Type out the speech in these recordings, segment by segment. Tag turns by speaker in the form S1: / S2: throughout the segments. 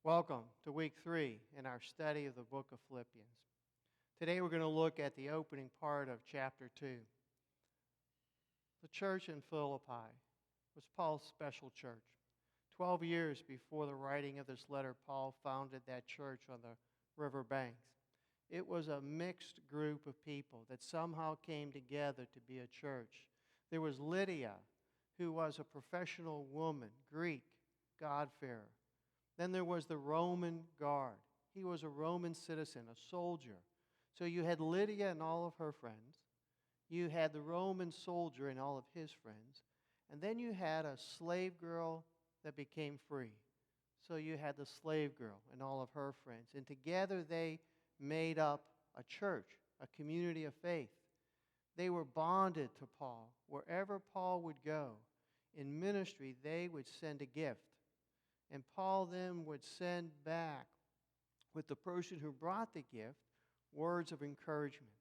S1: Welcome to week 3 in our study of the book of Philippians. Today we're going to look at the opening part of chapter 2. The church in Philippi was Paul's special church. 12 years before the writing of this letter, Paul founded that church on the river banks. It was a mixed group of people that somehow came together to be a church. There was Lydia, who was a professional woman, Greek, God-fearer. Then there was the Roman guard. He was a Roman citizen, a soldier. So you had Lydia and all of her friends. You had the Roman soldier and all of his friends. And then you had a slave girl that became free. So you had the slave girl and all of her friends. And together they made up a church, a community of faith. They were bonded to Paul. Wherever Paul would go in ministry, they would send a gift. And Paul then would send back, with the person who brought the gift, words of encouragement.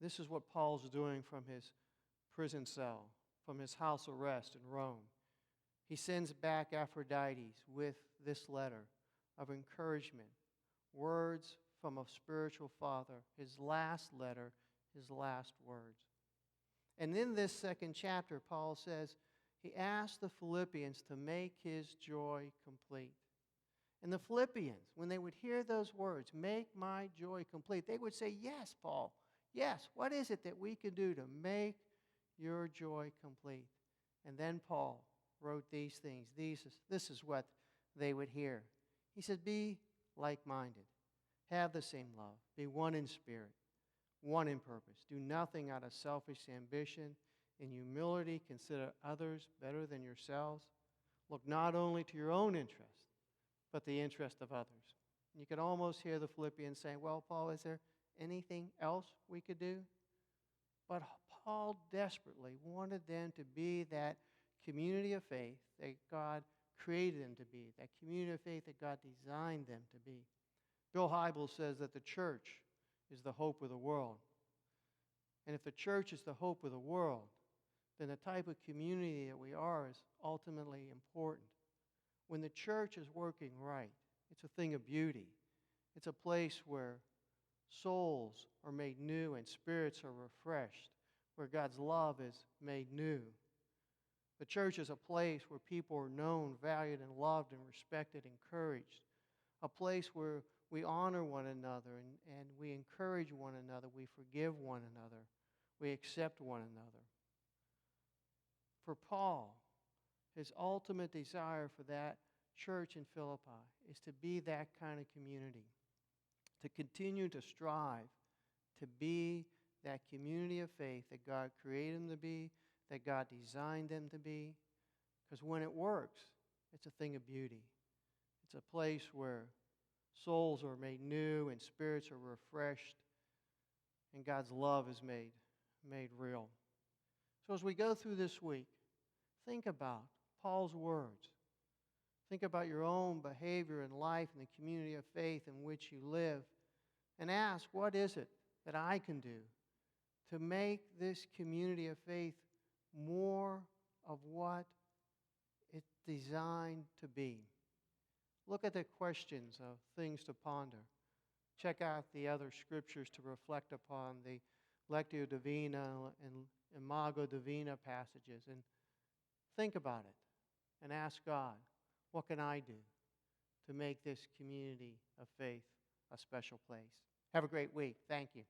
S1: This is what Paul's doing from his prison cell, from his house arrest in Rome. He sends back Aphrodite with this letter of encouragement, words from a spiritual father, his last letter, his last words. And in this second chapter, Paul says, he asked the Philippians to make his joy complete. And the Philippians, when they would hear those words, make my joy complete, they would say, yes, Paul, yes, what is it that we can do to make your joy complete? And then Paul wrote these things. This is what they would hear. He said, be like-minded, have the same love, be one in spirit, one in purpose. Do nothing out of selfish ambition. In humility, consider others better than yourselves. Look not only to your own interest, but the interest of others. You could almost hear the Philippians saying, well, Paul, is there anything else we could do? But Paul desperately wanted them to be that community of faith that God created them to be, that community of faith that God designed them to be. Bill Hybels says that the church is the hope of the world. And if the church is the hope of the world, then the type of community that we are is ultimately important. When the church is working right, it's a thing of beauty. It's a place where souls are made new and spirits are refreshed, where God's love is made new. The church is a place where people are known, valued, and loved, and respected, encouraged. A place where we honor one another and we encourage one another, we forgive one another, we accept one another. For Paul, his ultimate desire for that church in Philippi is to be that kind of community, to continue to strive to be that community of faith that God created them to be, that God designed them to be. Because when it works, it's a thing of beauty. It's a place where souls are made new and spirits are refreshed and God's love is made real. So as we go through this week, think about Paul's words. Think about your own behavior in life and the community of faith in which you live. And ask, what is it that I can do to make this community of faith more of what it's designed to be? Look at the questions of things to ponder. Check out the other scriptures to reflect upon the Lectio Divina and Imago Divina passages, and think about it and ask God, what can I do to make this community of faith a special place? Have a great week. Thank you.